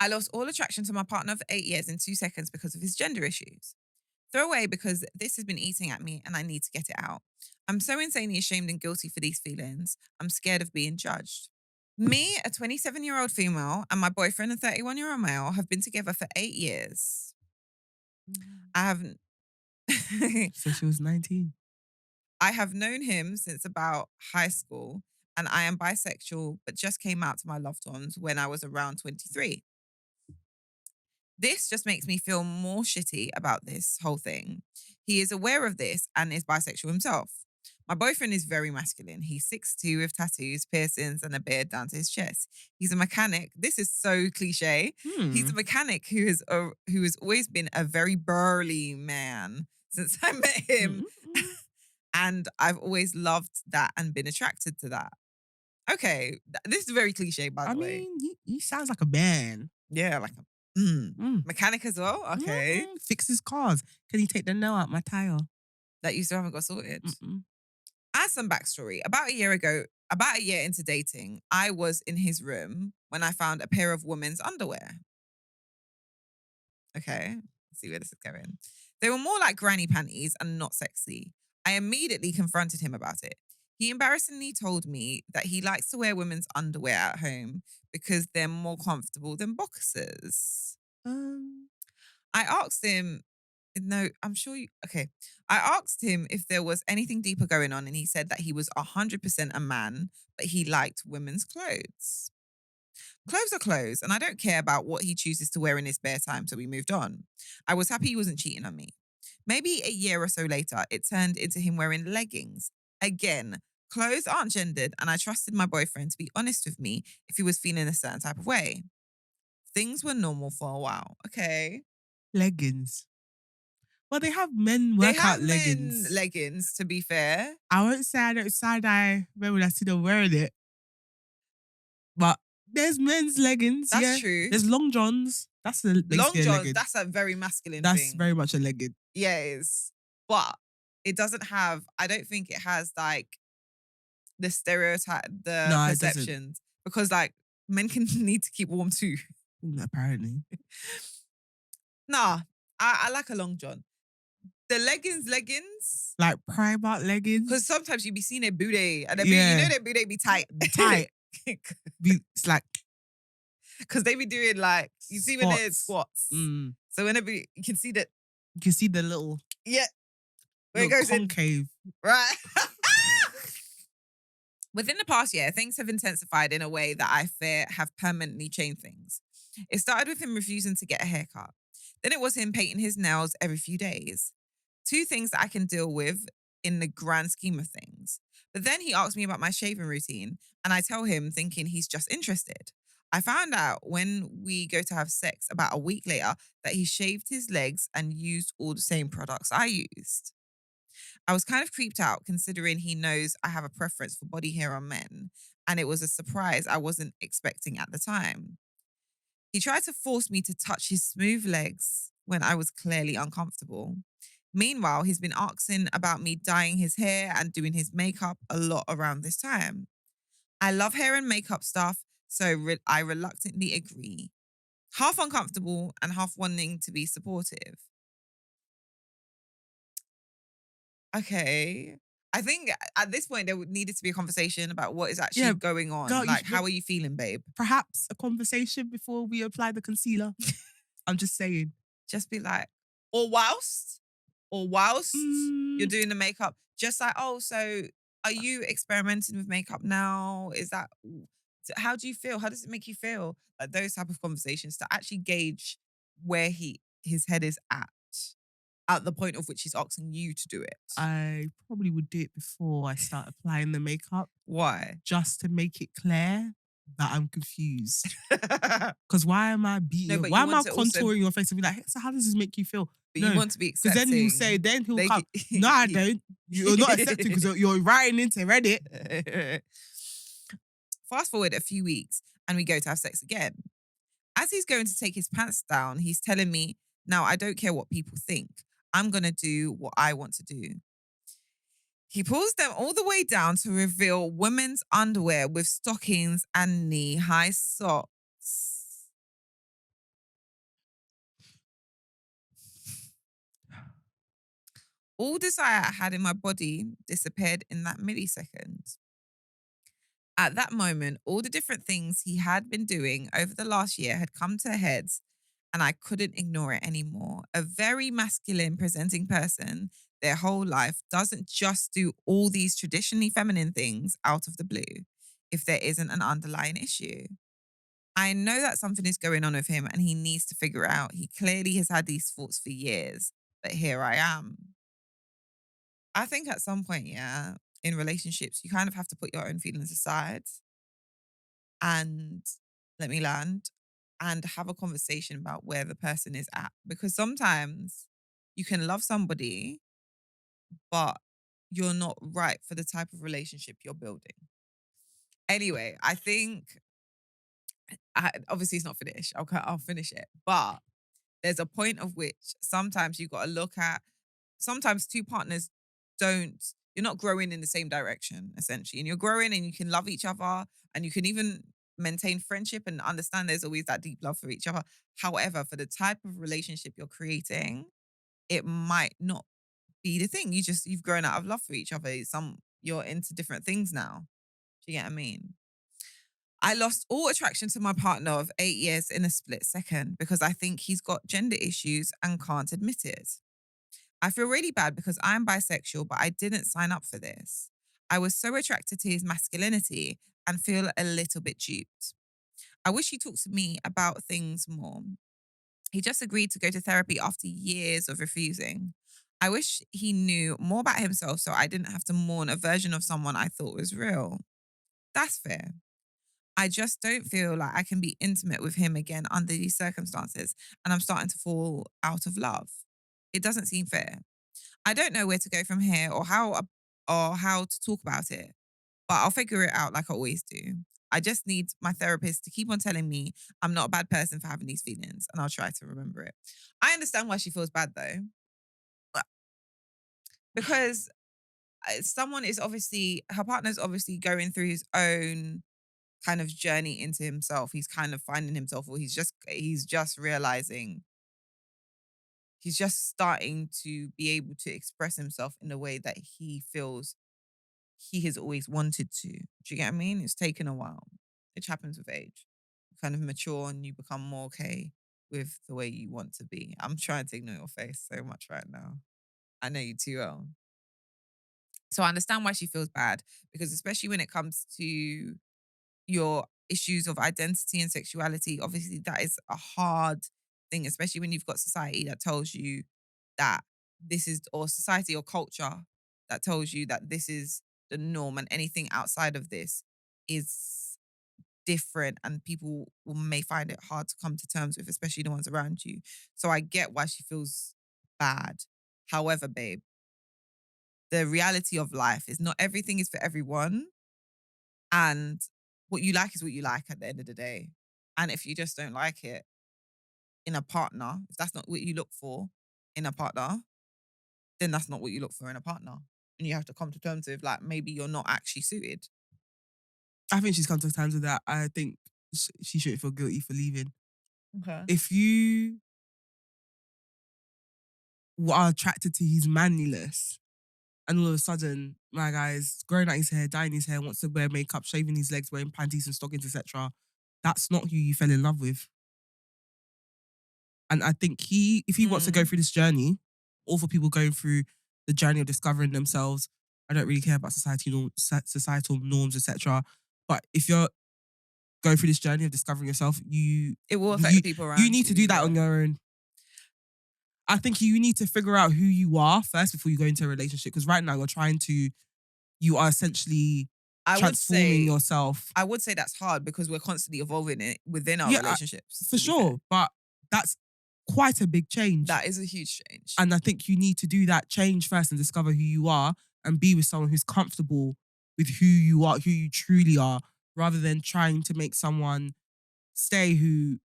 I lost all attraction to my partner for 8 years in 2 seconds because of his gender issues. Throw away because this has been eating at me and I need to get it out. I'm so insanely ashamed and guilty for these feelings. I'm scared of being judged. Me, a 27-year-old female, and my boyfriend, a 31-year-old male, have been together for 8 years. I haven't. So she was 19. I have known him since about high school, and I am bisexual, but just came out to my loved ones when I was around 23. This just makes me feel more shitty about this whole thing. He is aware of this and is bisexual himself. My boyfriend is very masculine. He's 6'2" with tattoos, piercings, and a beard down to his chest. He's a mechanic. This is so cliche. He's a mechanic who has always been a very burly man since I met him. And I've always loved that and been attracted to that. Okay, this is very cliche, by the way. I mean, he sounds like a man. Yeah, like a mechanic as well. Okay, Fixes cars. Can he take the nail out my tire? that you still haven't got sorted. As some backstory, about a year into dating, I was in his room when I found a pair of women's underwear. Okay, let's see where this is going. They were more like granny panties and not sexy. I immediately confronted him about it. He embarrassingly told me that he likes to wear women's underwear at home because they're more comfortable than boxers. I asked him, no, I'm sure you, okay. I asked him if there was anything deeper going on, and he said that he was 100% a man, but he liked women's clothes. Clothes are clothes, and I don't care about what he chooses to wear in his spare time, so we moved on. I was happy he wasn't cheating on me. Maybe a year or so later, it turned into him wearing leggings. Again, clothes aren't gendered, and I trusted my boyfriend to be honest with me if he was feeling a certain type of way. Things were normal for a while. Okay. Leggings. Well, they have men workout leggings. Men leggings, to be fair. I won't say I don't side-eye men when I see them wearing it. But there's men's leggings. That's true. There's long johns. That's a long johns. That's a very masculine thing. That's very much a legging. Yeah, it is. But it doesn't have, I don't think it has like the stereotype, the perceptions. Because like men can need to keep warm too. Apparently. Nah, I like a long john. The leggings. Like Primark leggings. Because sometimes you be seeing their booty and you know their booty be tight. Tight. It's like. Because they be doing like, you see when they're squats. So whenever you can see that. You can see the little. Yeah. Where it goes concave. Right. Within the past year, things have intensified in a way that I fear have permanently changed things. It started with him refusing to get a haircut. Then it was him painting his nails every few days. 2 things that I can deal with in the grand scheme of things. But then he asked me about my shaving routine, and I tell him thinking he's just interested. I found out when we go to have sex about a week later that he shaved his legs and used all the same products I used. I was kind of creeped out considering he knows I have a preference for body hair on men, and it was a surprise I wasn't expecting at the time. He tried to force me to touch his smooth legs when I was clearly uncomfortable. Meanwhile, he's been asking about me dyeing his hair and doing his makeup a lot around this time. I love hair and makeup stuff, so I reluctantly agree. Half uncomfortable and half wanting to be supportive. Okay. I think at this point there needed to be a conversation about what is actually going on. Girl, like, how are you feeling, babe? Perhaps a conversation before we apply the concealer. I'm just saying. Just be like, or whilst you're doing the makeup, just like, oh, so are you experimenting with makeup now? Is that, how do you feel? How does it make you feel? Like those type of conversations to actually gauge where his head is at the point of which he's asking you to do it. I probably would do it before I start applying the makeup. Why? Just to make it clear that I'm confused. Because why am I beating? Why am I contouring your face and be like, so how does this make you feel? But you want to be accepting. Because then he'll say, he'll come. No, I don't. You're not accepting because you're writing into Reddit. Fast forward a few weeks and we go to have sex again. As he's going to take his pants down, he's telling me, now I don't care what people think. I'm going to do what I want to do. He pulls them all the way down to reveal women's underwear with stockings and knee-high socks. All desire I had in my body disappeared in that millisecond. At that moment, all the different things he had been doing over the last year had come to heads, and I couldn't ignore it anymore. A very masculine presenting person their whole life doesn't just do all these traditionally feminine things out of the blue if there isn't an underlying issue. I know that something is going on with him and he needs to figure it out. He clearly has had these thoughts for years, but here I am. I think at some point, yeah, in relationships, you kind of have to put your own feelings aside and let me land and have a conversation about where the person is at. Because sometimes you can love somebody, but you're not right for the type of relationship you're building. Anyway, I think obviously it's not finished. I'll finish it. But there's a point of which sometimes you got to look at, sometimes two partners don't, you're not growing in the same direction, essentially. And you're growing and you can love each other and you can even maintain friendship and understand there's always that deep love for each other. However, for the type of relationship you're creating, it might not be the thing. You've grown out of love for each other. You're into different things now. Do you get what I mean? I lost all attraction to my partner of 8 years in a split second because I think he's got gender issues and can't admit it. I feel really bad because I'm bisexual, but I didn't sign up for this. I was so attracted to his masculinity and feel a little bit duped. I wish he talked to me about things more. He just agreed to go to therapy after years of refusing. I wish he knew more about himself so I didn't have to mourn a version of someone I thought was real. That's fair. I just don't feel like I can be intimate with him again under these circumstances, and I'm starting to fall out of love. It doesn't seem fair. I don't know where to go from here or how to talk about it, but I'll figure it out like I always do. I just need my therapist to keep on telling me I'm not a bad person for having these feelings, and I'll try to remember it. I understand why she feels bad though, because someone is obviously her partner's obviously going through his own kind of journey into himself. He's kind of finding himself, or he's just realizing he's just starting to be able to express himself in a way that he feels he has always wanted to. Do you get what I mean? It's taken a while. Which happens with age. You kind of mature and you become more okay with the way you want to be. I'm trying to ignore your face so much right now. I know you too well. So I understand why she feels bad because especially when it comes to your issues of identity and sexuality, obviously that is a hard thing, especially when you've got society that tells you that this is, or society or culture that tells you that this is the norm and anything outside of this is different and people may find it hard to come to terms with, especially the ones around you. So I get why she feels bad. However, babe, the reality of life is not everything is for everyone. And what you like is what you like at the end of the day. And if you just don't like it in a partner, if that's not what you look for in a partner, then that's not what you look for in a partner. And you have to come to terms with like maybe you're not actually suited. I think she's come to terms with that. I think she shouldn't feel guilty for leaving. Okay. If you are attracted to his manliness and all of a sudden my guy is growing out his hair, dyeing his hair, wants to wear makeup, shaving his legs, wearing panties and stockings, etc., that's not who you fell in love with. And I think if he wants to go through this journey, or for people going through the journey of discovering themselves, I don't really care about societal norms, etc. But if you're going through this journey of discovering yourself, It will affect the people you around need to do that yeah. on your own. I think you need to figure out who you are first before you go into a relationship. Because right now you are essentially transforming yourself. I would say that's hard because we're constantly evolving it within our relationships. For sure. But that's quite a big change. That is a huge change. And I think you need to do that change first and discover who you are and be with someone who's comfortable with who you are, who you truly are, rather than trying to make someone stay who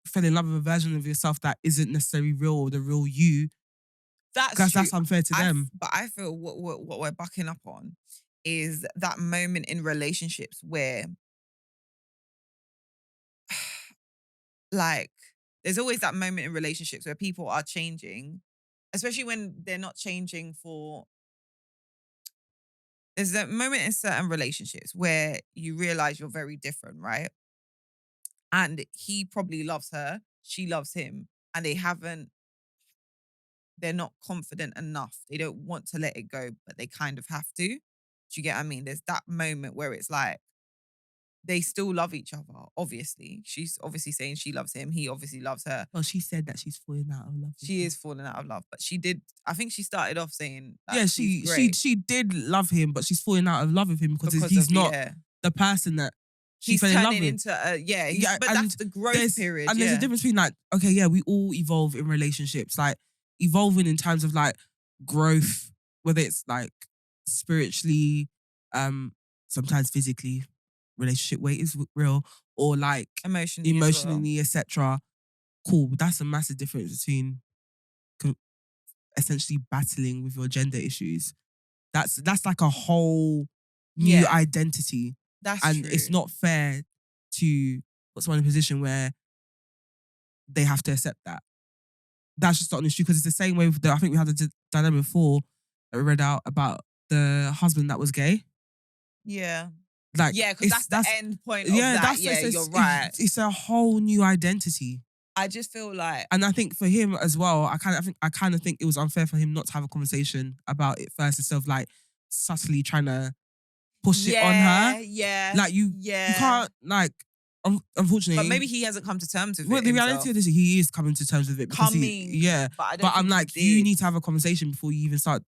fell in love with a version of yourself that isn't necessarily real or the real you. That's because true. that's unfair to them. But I feel what we're bucking up on is that moment in relationships where like there's always that moment in relationships where people are changing especially when they're not changing for. There's a moment in certain relationships where you realize you're very different, right? And he probably loves her, she loves him, and they're not confident enough. They don't want to let it go, but they kind of have to. Do you get what I mean? There's that moment where it's like they still love each other, obviously. She's obviously saying she loves him. He obviously loves her. Well, she said that she's falling out of love with She him. is falling out of love, but she did. I think she started off saying that Yeah, he's she great she did love him, but she's falling out of love with him because because he's of, not yeah, the person that she he's fell in love turning with. into a, yeah, Yeah, but and that's the growth period, there's a yeah. difference between like, okay, yeah, we all evolve in relationships, like evolving in terms of like growth, whether it's like spiritually, um, sometimes physically, relationship weight is real, or like Emotionally as well. emotionally, etc. Cool, but that's a massive difference between co- essentially battling with your gender issues. That's like a whole new Yeah, identity, that's and it's true. not fair to put someone in a position where they have to accept that. That's just not an issue because it's the same way with I think we had a dynamic before that we read out about the husband that was gay. Yeah. Like Yeah, because it's that's the end point of yeah, that. that's Yeah, you're right. it's a whole new identity. I just feel like, And I think for him as well, I kind of think it was unfair for him not to have a conversation about it first instead of like subtly trying to push it on her. yeah, yeah, Like you yeah. can't like But unfortunately. maybe he hasn't come to terms with Well, it the reality of himself. this, he is coming to terms with it because Coming, but I But don't I'm think he like, you did. need to have a conversation before you even start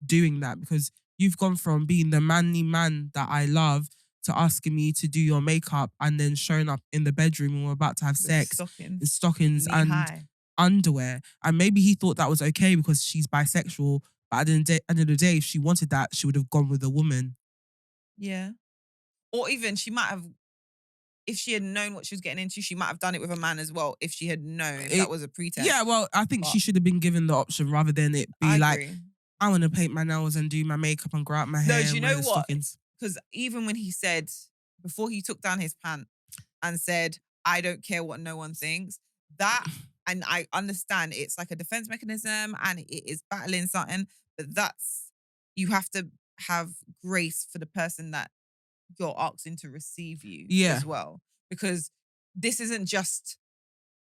doing that because you've gone from being the manly man that I love to asking me to do your makeup and then showing up in the bedroom when we're about to have With sex in stockings, stockings knee and high. underwear. And maybe he thought that was okay because she's bisexual. But at the end of the day, if she wanted that, she would have gone with a woman. Yeah. Or even she might have, if she had known what she was getting into, she might have done it with a man as well. If she had known, if that It, was a yeah, pretense. well, I think But she should have been given the option rather than it I be like, agree. I want to paint my nails and do my makeup and grow out my No, hair do you and wear know the what? stockings. Because even when he said, before he took down his pants and said, I don't care what no one thinks, that, and I understand it's like a defense mechanism and it is battling something, but you have to have grace for the person that you're asking to receive you Yeah, as well. Because this isn't just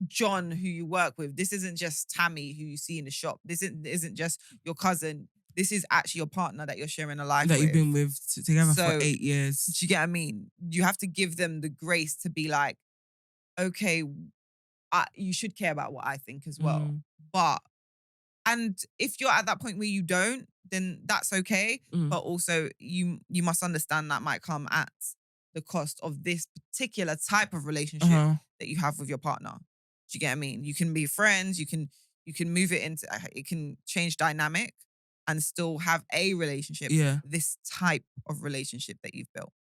John who you work with. This isn't just Tammy who you see in the shop. This isn't just your cousin. This is actually your partner that you're sharing a life that you've with. been with together for So, 8 years. do you get what I mean? You have to give them the grace to be like, okay, you should care about what I think as well. Mm, But, and if you're at that point where you don't, then that's okay. mm, But also, you must understand that might come at the cost of this particular type of relationship uh-huh. that you have with your partner. Do you get what I mean? You can be friends. You can move it into. It can change dynamic and still have a relationship. Yeah, This type of relationship that you've built.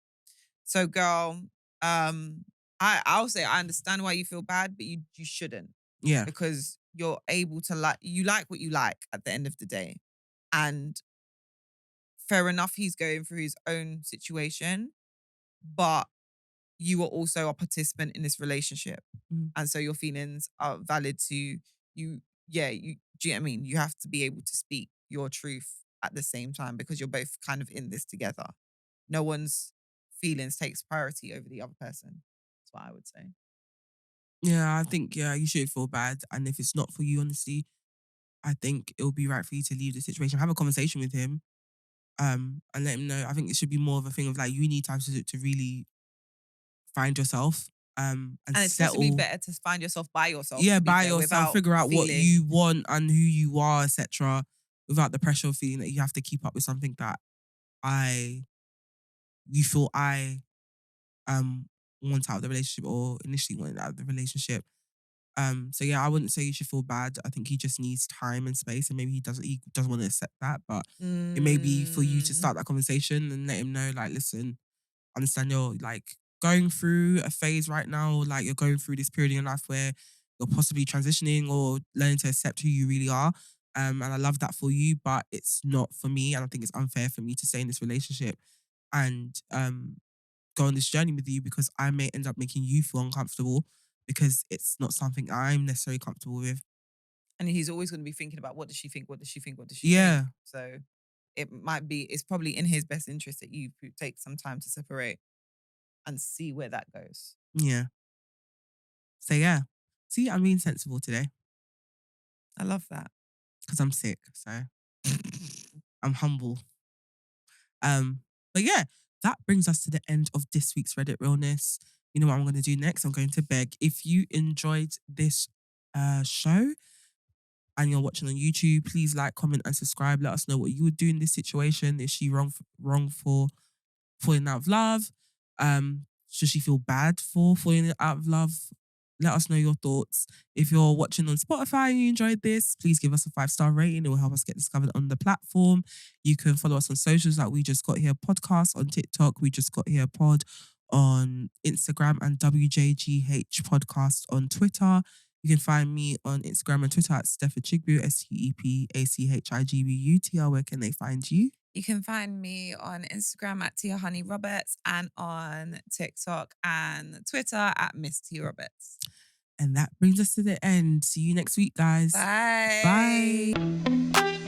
So, girl, um, I'll say I understand why you feel bad, but you shouldn't, yeah, because you're able to like what you like at the end of the day. And fair enough, he's going through his own situation, but you are also a participant in this relationship. mm, And so your feelings are valid to you. Yeah, do you know what I mean? You have to be able to speak your truth at the same time because you're both kind of in this together. No one's feelings takes priority over the other person. That's what I would say. yeah. I think you should feel bad, and if it's not for you, honestly, I think it would be right for you to leave the situation. Have a conversation with him, and let him know. I think it should be more of a thing of like you need time to really find yourself, and And it's possibly settle. better to find yourself by yourself, Yeah, to be by fair, yourself, without figure out what you feeling. want and who you are, etc. Without the pressure of feeling that you have to keep up with something that I you feel I um want out of the relationship or initially wanted out of the relationship. So yeah, I wouldn't say you should feel bad. I think he just needs time and space, and maybe he doesn't want to accept that. But it may be for you to Mm, start that conversation and let him know, like, listen, I understand you're like going through a phase right now, like you're going through this period in your life where you're possibly transitioning or learning to accept who you really are. And I love that for you, but it's not for me. And I think it's unfair for me to stay in this relationship and go on this journey with you because I may end up making you feel uncomfortable because it's not something I'm necessarily comfortable with. And he's always going to be thinking about what does she think? What does she think? What does she think? Yeah. So it's probably in his best interest that you take some time to separate and see where that goes. Yeah. So yeah. See, I'm being sensible today I love that. because I'm sick. So I'm humble. But yeah, that brings us to the end of this week's Reddit Realness. You know what I'm going to do next? I'm going to beg. If you enjoyed this show and you're watching on YouTube, please like, comment, and subscribe. Let us know what you would do in this situation. Is she wrong for falling out of love? Should she feel bad for falling out of love? Let us know your thoughts. If you're watching on Spotify and you enjoyed this, please give us a 5-star rating. It will help us get discovered on the platform. You can follow us on socials like We Just Got Here Podcast on TikTok, We Just Got Here Pod on Instagram, and WJGH Podcast on Twitter. You can find me on Instagram and Twitter at Steph Achigbu, STEPACHIGBUTR. Where can they find you? You can find me on Instagram at Tia Honey Roberts and on TikTok and Twitter at Miss T Roberts. And that brings us to the end. See you next week, guys. Bye. Bye.